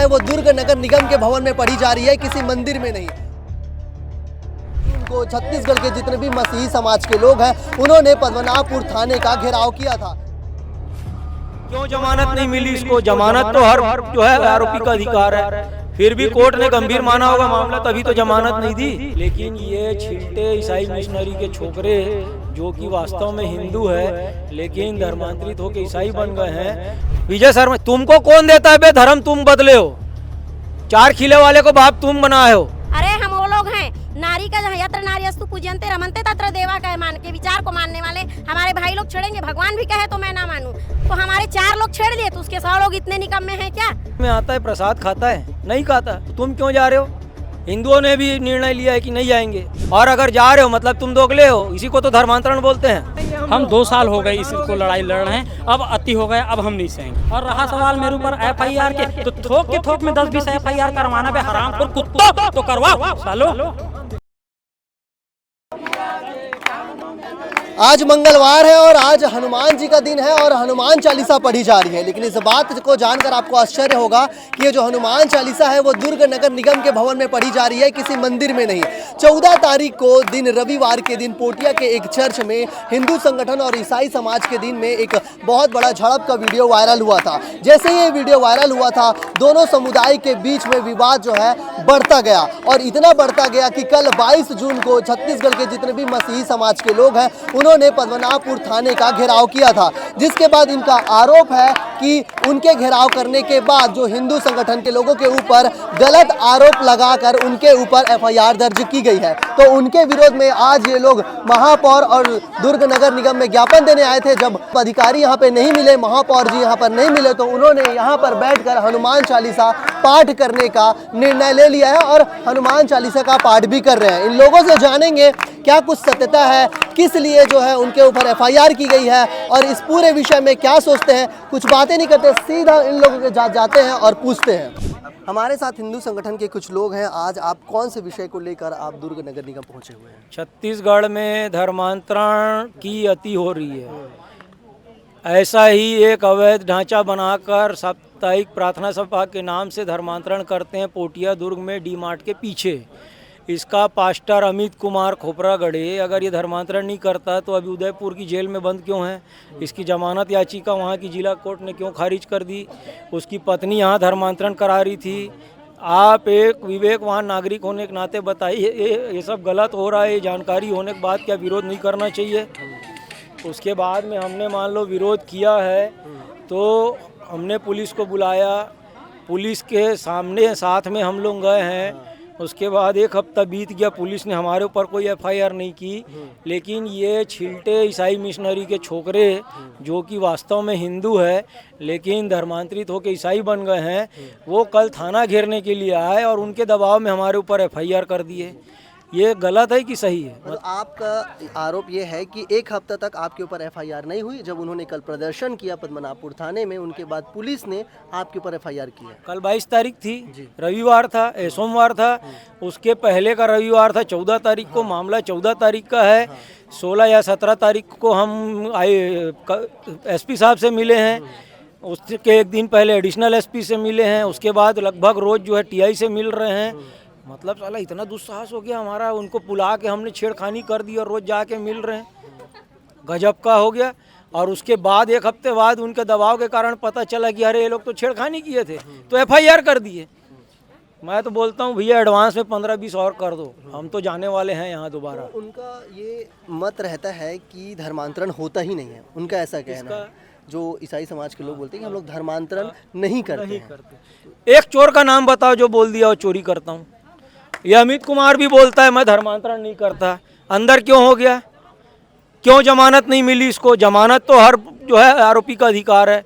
वो दुर्ग नगर निगम के भवन में पढ़ी जा रही है, किसी मंदिर में नहीं। उनको छत्तीसगढ़ के जितने भी मसीही समाज के लोग हैं उन्होंने पद्मनाभपुर थाने का घेराव किया था। क्यों जमानत नहीं मिली इसको? जमानत तो हर जो है आरोपी का अधिकार है, फिर भी कोर्ट ने गंभीर माना होगा मामला, तभी तो जमानत नहीं दी। लेकिन ये छिलटे ईसाई मिशनरी के छोकरे जो कि वास्तव में हिंदू है लेकिन धर्मांतरित होकर ईसाई बन गए हैं। विजय शर्मा, तुमको कौन देता है बे धर्म? तुम बदले हो, चार खिले वाले को बाप तुम बनाए हो। अरे हम वो लोग हैं नारी का यत्र नार्यस्तु पूज्यन्ते रमन्ते तत्र देवा का मान के विचार को मानने वाले हमारे भाई लोग छेड़ेंगे। भगवान भी कहे तो मैं ना मानूं, तो हमारे 4 लोग छेड़ दिए तो उसके 100 लोग इतने निकम्मे हैं क्या? में आता है प्रसाद खाता है, नहीं खाता, तुम क्यों जा रहे हो? हिंदुओं ने भी निर्णय लिया है कि नहीं जाएंगे, और अगर जा रहे हो मतलब तुम दोगले हो। इसी को तो धर्मांतरण बोलते हैं। हम 2 साल हो गए इसको लड़ाई लड़ रहे हैं, अब अति हो गए, अब हम नहीं सहेंगे। और रहा सवाल मेरे ऊपर FIR के, तो थोक के थोक में 10-20 FIR करवाना पे हरामखोर कुत्तों तो करवाओ सालो। आज मंगलवार है और आज हनुमान जी का दिन है और हनुमान चालीसा पढ़ी जा रही है, लेकिन इस बात को जानकर आपको आश्चर्य होगा कि ये जो हनुमान चालीसा है वो दुर्ग नगर निगम के भवन में पढ़ी जा रही है, किसी मंदिर में नहीं। 14 तारीख को दिन रविवार के दिन पोटिया के एक चर्च में हिंदू संगठन और ईसाई समाज के दिन में एक बहुत बड़ा झड़प का वीडियो वायरल हुआ था। जैसे ही ये वीडियो वायरल हुआ था दोनों समुदाय के बीच में विवाद जो है बढ़ता गया, और इतना बढ़ता गया कि कल 22 जून को छत्तीसगढ़ के जितने भी मसीही समाज के लोग हैं उन्होंने पद्मनाभपुर थाने का घेराव किया था, जिसके बाद इनका आरोप है कि उनके घेराव करने के बाद जो हिंदू संगठन के लोगों के ऊपर गलत आरोप लगाकर उनके ऊपर FIR दर्ज की गई है। तो उनके विरोध में आज ये लोग महापौर और दुर्ग नगर निगम में ज्ञापन देने आए थे। जब अधिकारी यहाँ पे नहीं मिले, महापौर जी यहाँ पर नहीं मिले, तो उन्होंने यहाँ पर बैठकर हनुमान चालीसा पाठ करने का निर्णय ले लिया है और हनुमान चालीसा का पाठ भी कर रहे हैं। इन लोगों से जानेंगे क्या कुछ सत्यता है, किस लिए जो है उनके ऊपर FIR की गई है और इस पूरे विषय में क्या सोचते हैं। कुछ बातें नहीं करते, सीधा इन लोगों के जाते हैं और पूछते हैं। हमारे साथ हिंदू संगठन के कुछ लोग हैं। आज आप कौन से विषय को लेकर आप दुर्ग नगर निगम पहुंचे हुए हैं? छत्तीसगढ़ में धर्मांतरण की अति हो रही है। ऐसा ही एक अवैध ढांचा बनाकर साप्ताहिक प्रार्थना सभा के नाम से धर्मांतरण करते हैं पोटिया दुर्ग में D-Mart के पीछे। इसका पास्टर अमित कुमार खोपरागढ़े अगर ये धर्मांतरण नहीं करता तो अभी उदयपुर की जेल में बंद क्यों है? इसकी जमानत याचिका वहाँ की जिला कोर्ट ने क्यों खारिज कर दी? उसकी पत्नी यहाँ धर्मांतरण करा रही थी। आप एक विवेकवान नागरिक होने के नाते बताइए ये सब गलत हो रहा है। ये जानकारी होने के बाद क्या विरोध नहीं करना चाहिए? उसके बाद में हमने मान लो विरोध किया है तो हमने पुलिस को बुलाया, पुलिस के सामने साथ में हम लोग गए हैं। उसके बाद 1 हफ्ता बीत गया, पुलिस ने हमारे ऊपर कोई FIR नहीं की। लेकिन ये छिलटे ईसाई मिशनरी के छोकरे जो कि वास्तव में हिंदू है लेकिन धर्मांतरित होकर ईसाई बन गए हैं, वो कल थाना घेरने के लिए आए और उनके दबाव में हमारे ऊपर FIR कर दिए। ये गलत है कि सही है? मतलब आपका आरोप ये है कि 1 हफ्ता तक आपके ऊपर FIR नहीं हुई। जब उन्होंने कल प्रदर्शन किया पद्मनाभपुर थाने में, उनके बाद पुलिस ने आपके ऊपर FIR की है। कल 22 तारीख थी, रविवार था, सोमवार था। उसके पहले का रविवार था 14 तारीख को। मामला 14 तारीख का है। 16 या 17 तारीख को हम SP साहब से मिले हैं। उसके एक दिन पहले एडिशनल SP से मिले हैं। उसके बाद लगभग रोज जो है TI से मिल रहे हैं। मतलब साला इतना दुस्साहस हो गया हमारा, उनको बुला के हमने छेड़खानी कर दी और रोज जाके मिल रहे हैं। गजब का हो गया। और उसके बाद 1 हफ्ते बाद उनके दबाव के कारण पता चला कि अरे ये लोग तो छेड़खानी किए थे, तो FIR कर दिए। मैं तो बोलता हूँ भैया एडवांस में 15-20 और कर दो, हम तो जाने वाले हैं यहाँ दोबारा। उनका ये मत रहता है कि धर्मांतरण होता ही नहीं है, उनका ऐसा कहना है। जो ईसाई समाज के लोग बोलते हैं कि हम लोग धर्मांतरण नहीं करते। एक चोर का नाम बताओ जो बोल दिया वो चोरी करता हूँ। ये अमित कुमार भी बोलता है मैं धर्मांतरण नहीं करता। अंदर क्यों हो गया? क्यों जमानत नहीं मिली इसको? जमानत तो हर जो है आरोपी का अधिकार है,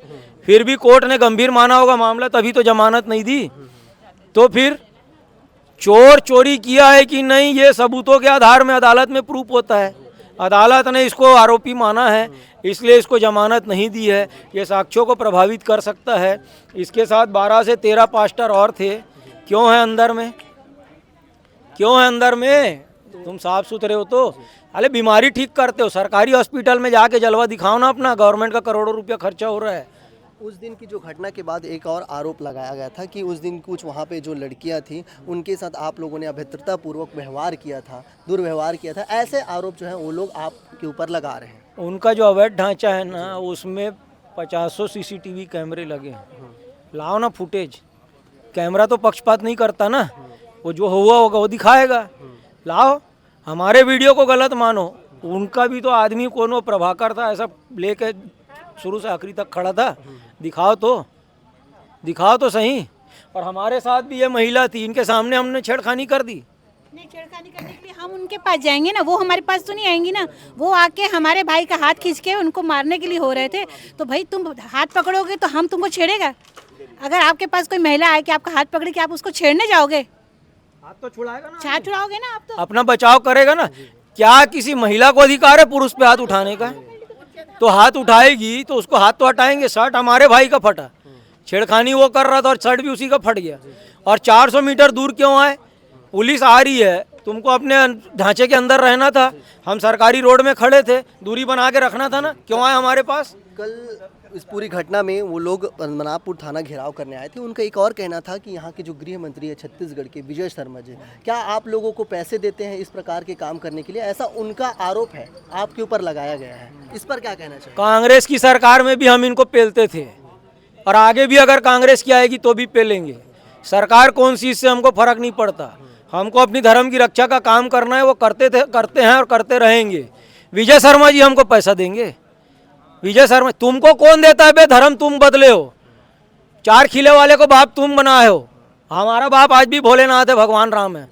फिर भी कोर्ट ने गंभीर माना होगा मामला, तभी तो जमानत नहीं दी। तो फिर चोर चोरी किया है कि नहीं ये सबूतों के आधार में अदालत में प्रूफ होता है। अदालत ने इसको आरोपी माना है, इसलिए इसको जमानत नहीं दी है। ये साक्ष्यों को प्रभावित कर सकता है। इसके साथ 12 से 13 पास्टर और थे। क्यों है अंदर में? क्यों है अंदर में? तुम साफ सुथरे हो तो अरे बीमारी ठीक करते हो। सरकारी हॉस्पिटल में जाके जलवा दिखाओ ना अपना, गवर्नमेंट का करोड़ों रुपया खर्चा हो रहा है। उस दिन की जो घटना के बाद एक और आरोप लगाया गया था कि उस दिन कुछ वहाँ पे जो लड़कियाँ थी उनके साथ आप लोगों ने अभद्रतापूर्वक व्यवहार किया था, दुर्व्यवहार किया था। ऐसे आरोप जो है वो लोग आपके ऊपर लगा रहे हैं। उनका जो अवैध ढांचा है ना, उसमें 50 CCTV कैमरे लगे हैं। लाओ ना फुटेज, कैमरा तो पक्षपात नहीं करता ना, वो जो हुआ होगा वो दिखाएगा। लाओ, हमारे वीडियो को गलत मानो, उनका भी तो आदमी कौन, वो प्रभाकर था, ऐसा लेके शुरू से आखिरी तक खड़ा था। दिखाओ तो सही। और हमारे साथ भी ये महिला थी, इनके सामने हमने छेड़खानी कर दी। नहीं, छेड़खानी करने के लिए हम उनके पास जाएंगे ना, वो हमारे पास तो नहीं आएंगी ना। वो आके हमारे भाई का हाथ खींच के उनको मारने के लिए हो रहे थे, तो भाई तुम हाथ पकड़ोगे तो हम तुमको छेड़ेगा? अगर आपके पास कोई महिला आए कि आपका हाथ पकड़े कि आप उसको छेड़ने जाओगे? हाथ तो छुड़ाएगा ना, हाथ छुड़ाओगे ना आप तो। अपना बचाव करेगा ना। क्या किसी महिला को अधिकार है पुरुष पे हाथ उठाने का? तो हाथ उठाएगी तो उसको हाथ तो हटाएंगे। शर्ट हमारे भाई का फटा, छेड़खानी वो कर रहा था और शर्ट भी उसी का फट गया। और 400 मीटर दूर क्यों आए? पुलिस आ रही है, तुमको अपने ढांचे के अंदर रहना था। हम सरकारी रोड में खड़े थे, दूरी बना के रखना था ना, क्यों आए हमारे पास? कल इस पूरी घटना में वो लोग पद्मनाभपुर थाना घेराव करने आए थे। उनका एक और कहना था कि यहाँ के जो गृह मंत्री है छत्तीसगढ़ के, विजय शर्मा जी, क्या आप लोगों को पैसे देते हैं इस प्रकार के काम करने के लिए? ऐसा उनका आरोप है, आपके ऊपर लगाया गया है। इस पर क्या कहना चाहिए? कांग्रेस की सरकार में भी हम इनको पेलते थे और आगे भी अगर कांग्रेस की आएगी तो भी पेलेंगे। सरकार कौन सी, इससे हमको फर्क नहीं पड़ता। हमको अपनी धर्म की रक्षा का काम करना है, वो करते हैं और करते रहेंगे। विजय शर्मा जी हमको पैसा देंगे? विजय शर्मा, तुमको कौन देता है बे? धर्म तुम बदले हो, 4 किले वाले को बाप तुम बनाए हो। हमारा बाप आज भी भोलेनाथ है, भगवान राम है।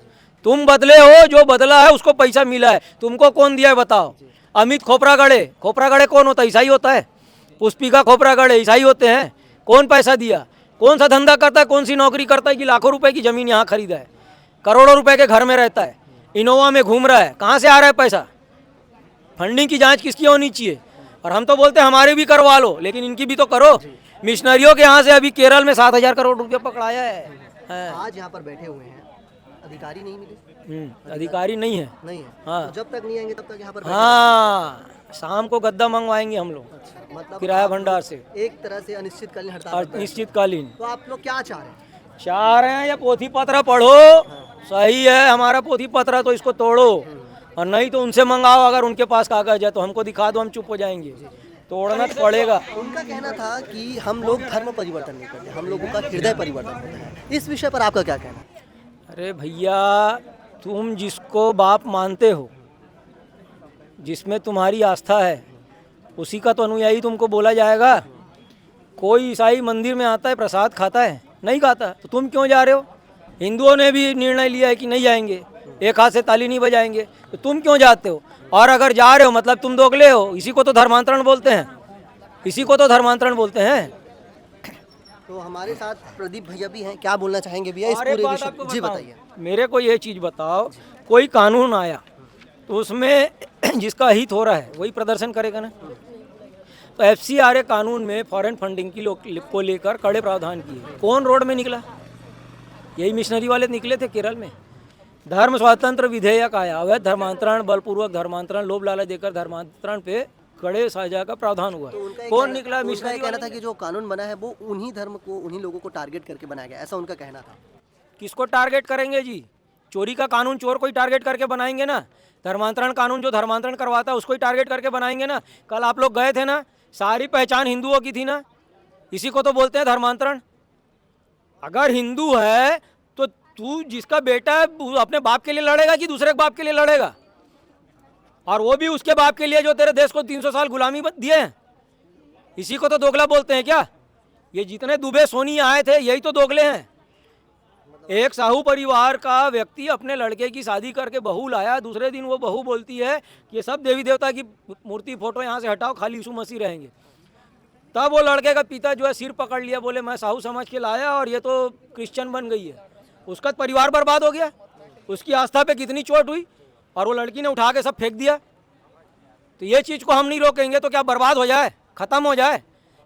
तुम बदले हो, जो बदला है उसको पैसा मिला है। तुमको कौन दिया है बताओ? अमित खोपरागढ़े कौन होता है? ईसाई होता है। पुष्पिका खोपरागढ़े ईसाई होते हैं। कौन पैसा दिया? कौन सा धंधा करता है? कौन सी नौकरी करता है कि लाखों रुपए की जमीन यहाँ खरीदा है, करोड़ों रुपए के घर में रहता है, इनोवा में घूम रहा है? कहाँ से आ रहा है पैसा? फंडिंग की जांच किसकी होनी चाहिए? और हम तो बोलते हैं हमारे भी करवा लो, लेकिन इनकी भी तो करो। मिशनरियों के यहाँ से अभी केरल में 7,000 करोड़ रुपया पकड़ाया है। आज यहाँ पर बैठे हुए हैं, अधिकारी नहीं मिले? अधिकारी नहीं है। नहीं है। हाँ। तो जब तक नहीं आएंगे तब तक यहाँ पर हाँ, शाम को गद्दा मंगवाएंगे हम लोग, मतलब किराया भंडार से, एक तरह से अनिश्चितकालीन हड़ताल और पर बैठे। निश्चितकालीन। तो आप लोग क्या चाह रहे हैं? चाह रहे हैं या पोथी पत्र पढ़ो, सही है हमारा पोथी पत्र, तो इसको तोड़ो, और नहीं तो उनसे मंगाओ। अगर उनके पास कागज है तो हमको दिखा दो, हम चुप हो जाएंगे। तोड़ना तो पड़ेगा। उनका कहना था कि हम लोग धर्म परिवर्तन नहीं करते, हम लोगों का हृदय परिवर्तन होता है। इस विषय पर आपका क्या कहना है? अरे भैया, तुम जिसको बाप मानते हो, जिसमें तुम्हारी आस्था है, उसी का तो अनुयायी तुमको बोला जाएगा। कोई ईसाई मंदिर में आता है, प्रसाद खाता है? नहीं खाता। तो तुम क्यों जा रहे हो? हिंदुओं ने भी निर्णय लिया है कि नहीं जाएंगे, एक हाथ से ताली नहीं बजाएंगे, तो तुम क्यों जाते हो? और अगर जा रहे हो मतलब तुम दोगले हो। इसी को तो धर्मांतरण बोलते हैं, इसी को तो धर्मांतरण बोलते हैं। तो हमारे साथ प्रदीप भैया भी हैं, क्या बोलना चाहेंगे भैया इस और एक पूरे बात विषय आपको पर? जी बताऊं, बताइए। मेरे को ये चीज़ बताओ, कोई कानून आया तो उसमें जिसका हित हो रहा है वही प्रदर्शन करेगा ना। तो FCRA कानून में फॉरेन फंडिंग को लेकर कड़े प्रावधान किए। कौन रोड में निकला? यही मिशनरी वाले निकले थे केरल में। धर्म स्वतंत्र विधेयक आया, अवैध धर्मांतरण, बलपूर्वक धर्मांतरण, लोभ लालच देकर धर्मांतरण पे कड़े सजा का प्रावधान हुआ। कौन निकला? उनका मिशनरी कहना था कि जो कानून बना है वो उन्हीं धर्म को, उन्हीं लोगों को टारगेट करके बनाया गया, ऐसा उनका कहना था। किसको टारगेट करेंगे जी? चोरी का कानून चोर को ही टारगेट करके बनाएंगे ना। धर्मांतरण कानून जो धर्मांतरण करवाता है उसको ही टारगेट करके बनाएंगे ना। कल आप लोग गए थे ना, सारी पहचान हिंदुओं की थी ना, इसी को तो बोलते हैं धर्मांतरण। अगर हिंदू है तो तू जिसका बेटा है वो अपने बाप के लिए लड़ेगा कि दूसरे बाप के लिए लड़ेगा? और वो भी उसके बाप के लिए जो तेरे देश को 300 साल गुलामी दिए हैं। इसी को तो दोगला बोलते हैं क्या? ये जितने दुबे सोनी आए थे यही तो दोगले हैं। एक साहू परिवार का व्यक्ति अपने लड़के की शादी करके बहू लाया, दूसरे दिन वो बहू बोलती है कि ये सब देवी देवता की मूर्ति फोटो यहाँ से हटाओ, खाली यीशु मसीह रहेंगे। तब वो लड़के का पिता जो है सिर पकड़ लिया, बोले मैं साहू समझ के लाया और ये तो क्रिश्चियन बन गई है। उसका परिवार बर्बाद हो गया, उसकी आस्था पे कितनी चोट हुई, और वो लड़की ने उठा के सब फेंक दिया। तो ये चीज़ को हम नहीं रोकेंगे तो क्या बर्बाद हो जाए, ख़त्म हो जाए?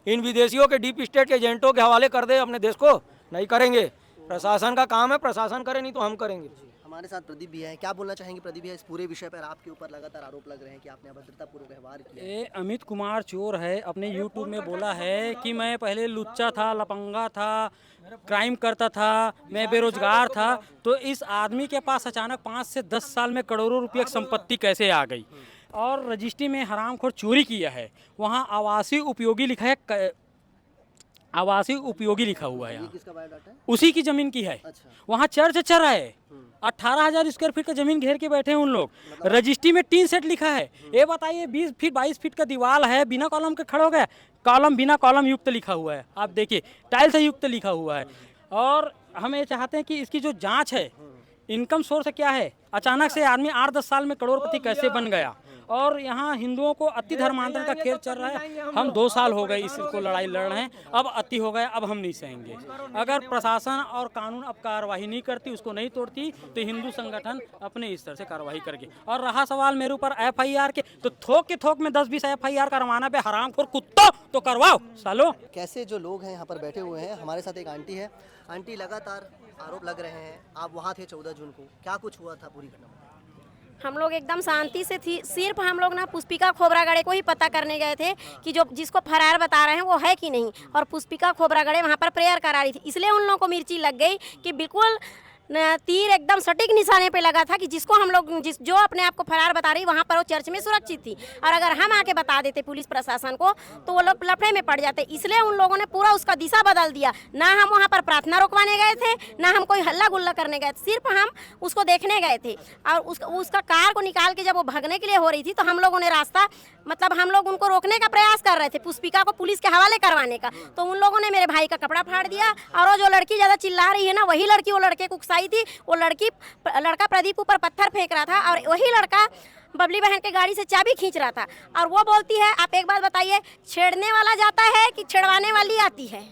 इन विदेशियों के डीप स्टेट के एजेंटों के हवाले कर दे अपने देश को? नहीं करेंगे। प्रशासन का काम है, प्रशासन करे, नहीं तो हम करेंगे। हमारे साथ प्रदीप भी है, क्या बोलना चाहेंगे प्रदीप भैया इस पूरे विषय पर? आपके ऊपर लगातार आरोप लग रहे हैं कि आपने अभद्रतापूर्वक व्यवहार किया। ये अमित कुमार चोर है, अपने यूट्यूब में बोला है कि मैं पहले लुच्चा था, लपंगा था, क्राइम करता था, मैं बेरोजगार था। तो इस आदमी के पास अचानक 5 से 10 साल में करोड़ों रुपये की संपत्ति कैसे आ गई? और रजिस्ट्री में हरामखोर चोरी किया है, वहाँ आवासीय उपयोगी लिखा है, आवासीय उपयोगी लिखा हुआ है, यहाँ किसका बायोडाटा है? उसी की जमीन की है। अच्छा। वहाँ चर्च चल रहा है, 18,000 स्क्वायर फीट का जमीन घेर के बैठे हैं उन लोग। रजिस्ट्री में टीन सेट लिखा है। ये बताइए 20 फीट 22 फीट का दीवार है, बिना कॉलम के खड़ा हो गया, कॉलम बिना कॉलम युक्त लिखा हुआ है, आप देखिए टाइल से युक्त लिखा हुआ है। और हम ये चाहते हैं कि इसकी जो जांच है, इनकम सोर्स क्या है, अचानक से आदमी 8-10 साल में करोड़पति कैसे बन गया। और यहाँ हिंदुओं को अति धर्मांतरण का खेल चल रहा है। हम 2 साल हो गए इसको लड़ाई लड़ रहे हैं, अब अति हो गया, अब हम नहीं सहेंगे। अगर प्रशासन और कानून अब कार्रवाई नहीं करती, उसको नहीं तोड़ती, तो हिंदू संगठन अपने स्तर से कार्रवाई करके। और रहा सवाल मेरे ऊपर FIR के, तो थोक के थोक में 10-20 FIR करवाना पे हरामखोर कुत्तों तो करवाओ सालो। कैसे जो लोग हैं यहाँ पर बैठे हुए हैं, हमारे साथ एक आंटी है। आंटी, लगातार आरोप लग रहे हैं, आप वहाँ थे 14 जून को, क्या कुछ हुआ था पूरी घटना? हम लोग एकदम शांति से थी, सिर्फ हम लोग ना पुष्पिका खोबरागड़े को ही पता करने गए थे कि जो जिसको फरार बता रहे हैं वो है कि नहीं। और पुष्पिका खोबरागड़े वहाँ पर प्रेयर करा रही थी, इसलिए उन लोगों को मिर्ची लग गई कि बिल्कुल तीर एकदम सटीक निशाने पे लगा था कि जिसको हम लोग जो अपने आप को फरार बता रही वहाँ पर वो चर्च में सुरक्षित थी। और अगर हम आके बता देते पुलिस प्रशासन को तो वो लोग लफड़े में पड़ जाते, इसलिए उन लोगों ने पूरा उसका दिशा बदल दिया। ना हम वहाँ पर प्रार्थना रोकवाने गए थे, ना हम कोई हल्ला गुल्ला करने गए थे, सिर्फ हम उसको देखने गए थे। और उसका कार को निकाल के जब वो भागने के लिए हो रही थी तो हम लोगों ने रास्ता, मतलब हम लोग उनको रोकने का प्रयास कर रहे थे, पुष्पिका को पुलिस के हवाले करवाने का। तो उन लोगों ने मेरे भाई का कपड़ा फाड़ दिया। और वो जो लड़की ज़्यादा चिल्ला रही है ना, वही लड़की वो लड़के को उकसाई थी। वो लड़का प्रदीप ऊपर पत्थर फेंक रहा था और वही लड़का बबली बहन के गाड़ी से चाबी खींच रहा था। और वो बोलती है, आप एक बात बताइए, छेड़ने वाला जाता है कि छेड़वाने वाली आती है?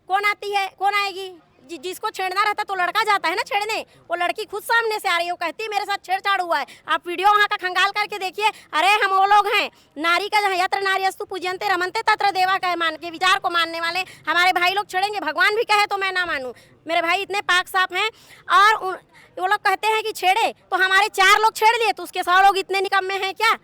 कौन आती है, कौन आएगी? जिसको छेड़ना रहता तो लड़का जाता है ना छेड़ने। वो लड़की खुद सामने से आ रही है, वो कहती है मेरे साथ छेड़छाड़ हुआ है। आप वीडियो वहाँ का खंगाल करके देखिए। अरे हम वो लोग हैं, नारी का यत्र नार्यस्तु पूज्यन्ते रमन्ते तत्र देवा का मान के विचार को मानने वाले हमारे भाई लोग छेड़ेंगे, भगवान भी कहे तो मैं ना मानूं। मेरे भाई इतने पाक साफ हैं। और वो लोग कहते हैं कि छेड़े, तो हमारे 4 लोग छेड़ लिए, तो उसके 100 लोग इतने निकम्मे हैं क्या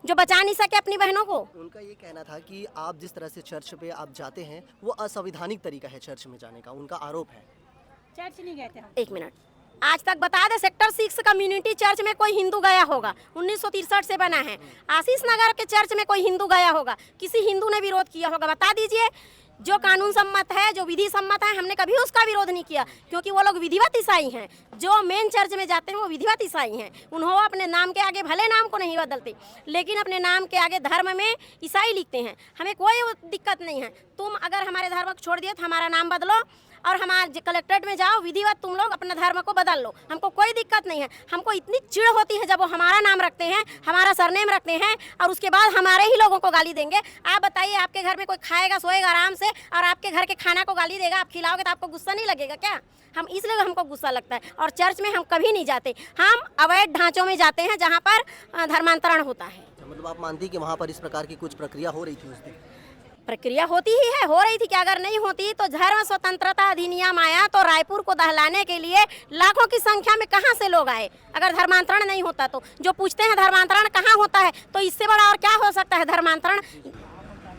जो बचा नहीं सके अपनी बहनों को? उनका ये कहना था कि आप जिस तरह से चर्च पे आप जाते हैं वो असंवैधानिक तरीका है चर्च में जाने का, उनका आरोप है। चर्च नहीं गए थे। एक मिनट, आज तक बता दे सेक्टर 6 कम्युनिटी चर्च में कोई हिंदू गया होगा? 1963 से बना है। आशीष नगर के चर्च में कोई हिंदू गया होगा? किसी हिंदू ने विरोध किया होगा? बता दीजिए। जो कानून सम्मत है, जो विधि सम्मत है, हमने कभी उसका विरोध नहीं किया, क्योंकि वो लोग विधिवत ईसाई हैं। जो मेन चर्च में जाते हैं वो विधिवत ईसाई हैं। उन्होंने अपने नाम के आगे भले नाम को नहीं बदलते, लेकिन अपने नाम के आगे धर्म में ईसाई लिखते हैं। हमें कोई दिक्कत नहीं है। तुम अगर हमारे धर्म को छोड़ दिए तो हमारा नाम बदलो और हमारे कलेक्ट्रेट में जाओ, विधिवत तुम लोग अपना धर्म को बदल लो, हमको कोई दिक्कत नहीं है। हमको इतनी चिढ़ होती है जब वो हमारा नाम रखते हैं, हमारा सरनेम रखते हैं और उसके बाद हमारे ही लोगों को गाली देंगे। आप बताइए, आपके घर में कोई खाएगा सोएगा आराम से और आपके घर के खाना को गाली देगा, आप खिलाओगे तो आपको गुस्सा नहीं लगेगा क्या? हम इसलिए हमको गुस्सा लगता है। और चर्च में हम कभी नहीं जाते, हम अवैध ढांचों में जाते हैं जहाँ पर धर्मांतरण होता है। मतलब आप मानती कि वहाँ पर इस प्रकार की कुछ प्रक्रिया हो रही थी? उस दिन प्रक्रिया होती ही है, हो रही थी कि अगर नहीं होती तो धर्म स्वतंत्रता अधिनियम आया तो रायपुर को दहलाने के लिए लाखों की संख्या में कहां से लोग आए। अगर धर्मांतरण नहीं होता तो जो पूछते हैं धर्मांतरण कहां होता है, तो इससे बड़ा और क्या हो सकता है धर्मांतरण।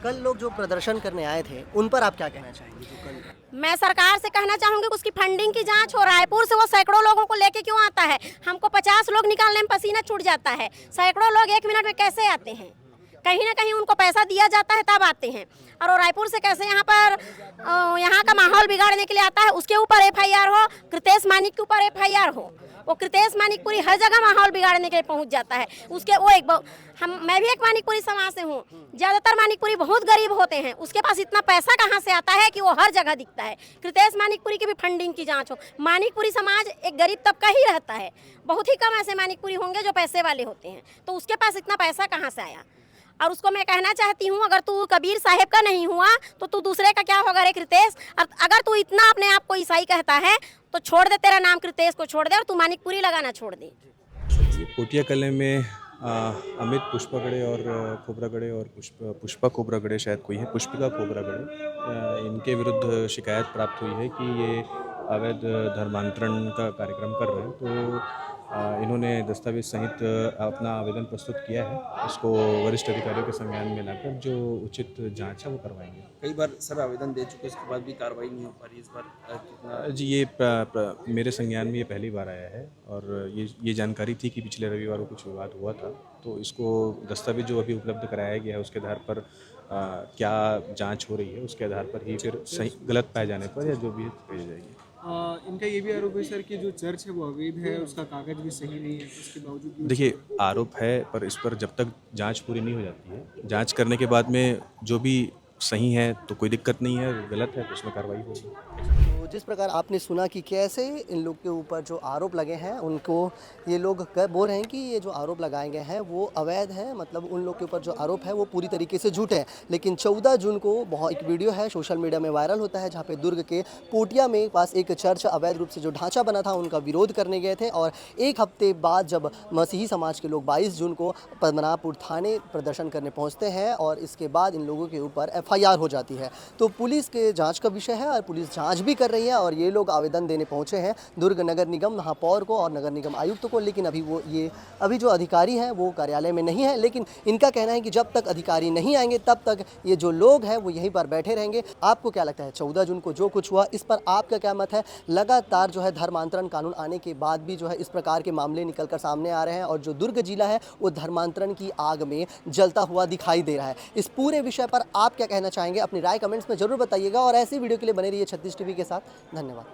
कल लोग जो प्रदर्शन करने आए थे उन पर आप क्या कहना चाहेंगे? जो कल मैं सरकार से कहना चाहूंगी कि उसकी फंडिंग की जांच हो। रायपुर से वो सैकड़ों लोगों को लेके क्यों आता है? हमको 50 लोग निकालने में पसीना छूट जाता है, सैकड़ों लोग 1 मिनट में कैसे आते हैं? कहीं ना कहीं उनको पैसा दिया जाता है तब आते हैं। और वो रायपुर से कैसे यहाँ पर यहाँ का माहौल बिगाड़ने के लिए आता है। उसके ऊपर FIR हो, कृतेश मानिक के ऊपर FIR हो। वो कृतेश मानिकपुरी हर जगह माहौल बिगाड़ने के लिए पहुँच जाता है। उसके वो मैं भी एक मानिकपुरी समाज से हूँ। ज़्यादातर मानिकपुरी बहुत गरीब होते हैं, उसके पास इतना पैसा कहाँ से आता है कि वो हर जगह दिखता है। कृतेश मानिकपुरी की भी फंडिंग की जाँच हो। मानिकपुरी समाज एक गरीब तबका ही रहता है, बहुत ही कम ऐसे मानिकपुरी होंगे जो पैसे वाले होते हैं, तो उसके पास इतना पैसा कहाँ से आया? और उसको मैं कहना चाहती हूँ, अगर तू कबीर साहिब का नहीं हुआ तो तू दूसरे का क्या होगा रे कृतेश? अगर तू इतना अपने आप को ईसाई कहता है तो छोड़ दे, तेरा नाम कृतेश को छोड़ दे और तू मानिकपुरी लगाना छोड़ दे। पोटिया कले में अमित पुष्पागड़े और खोबरागड़े और पुष्पा खोबरागड़े शायद कोई है, पुष्पिका खोबरागड़े, इनके विरुद्ध शिकायत प्राप्त हुई है कि ये अवैध धर्मांतरण का कार्यक्रम कर रहे हैं, तो इन्होंने दस्तावेज सहित अपना आवेदन प्रस्तुत किया है। इसको वरिष्ठ अधिकारियों के संज्ञान में लाकर जो उचित जांच है वो करवाएंगे। कई बार सर आवेदन दे चुके, उसके बाद भी कार्रवाई नहीं हो पा रही। इस बार कितना जी, ये मेरे संज्ञान में ये पहली बार आया है, और ये जानकारी थी कि पिछले रविवार को कुछ विवाद हुआ था, तो इसको दस्तावेज जो अभी उपलब्ध कराया गया है उसके आधार पर क्या जांच हो रही है, उसके आधार पर ही फिर सही गलत पाए जाने पर या जो भी भेजी जाएगी। इनका ये भी आरोप है सर कि जो चर्च है वो अवैध है, उसका कागज भी सही नहीं है, उसके बावजूद भी देखिए, आरोप है, पर इस पर जब तक जांच पूरी नहीं हो जाती है, जांच करने के बाद में जो भी सही है तो कोई दिक्कत नहीं है, गलत है तो उसमें कार्रवाई होगी। तो जिस प्रकार आपने सुना कि कैसे इन लोग के ऊपर जो आरोप लगे हैं उनको ये लोग बोल रहे हैं कि ये जो आरोप लगाए गए हैं वो अवैध है, मतलब उन लोग के ऊपर जो आरोप है वो पूरी तरीके से झूठे हैं। लेकिन 14 जून को बहुत एक वीडियो है सोशल मीडिया में वायरल होता है जहाँ पे दुर्ग के पोटिया में पास एक चर्च अवैध रूप से जो ढांचा बना था उनका विरोध करने गए थे, और एक हफ्ते बाद जब मसीही समाज के लोग 22 जून को पद्मनाभपुर थाने प्रदर्शन करने पहुँचते हैं और इसके बाद इन लोगों के ऊपर FIR हो जाती है। तो पुलिस के जाँच का विषय है और पुलिस जाँच भी कर रही है, और ये लोग आवेदन देने पहुंचे हैं दुर्ग नगर निगम महापौर को और नगर निगम आयुक्त को। लेकिन अभी जो अधिकारी हैं वो कार्यालय में नहीं है, लेकिन इनका कहना है कि जब तक अधिकारी नहीं आएंगे तब तक ये जो लोग हैं वो यहीं पर बैठे रहेंगे। आपको क्या लगता है 14 जून को जो कुछ हुआ इस पर आपका क्या मत है? लगातार जो है धर्मांतरण कानून आने के बाद भी जो है इस प्रकार के मामले निकल कर सामने आ रहे हैं, और जो दुर्ग जिला है वो धर्मांतरण की आग में जलता हुआ दिखाई दे रहा है। इस पूरे विषय पर आप क्या कहना चाहेंगे? अपनी राय कमेंट्स में जरूर बताइएगा, और ऐसी वीडियो के लिए बने रहिए 36 टीवी के साथ। धन्यवाद।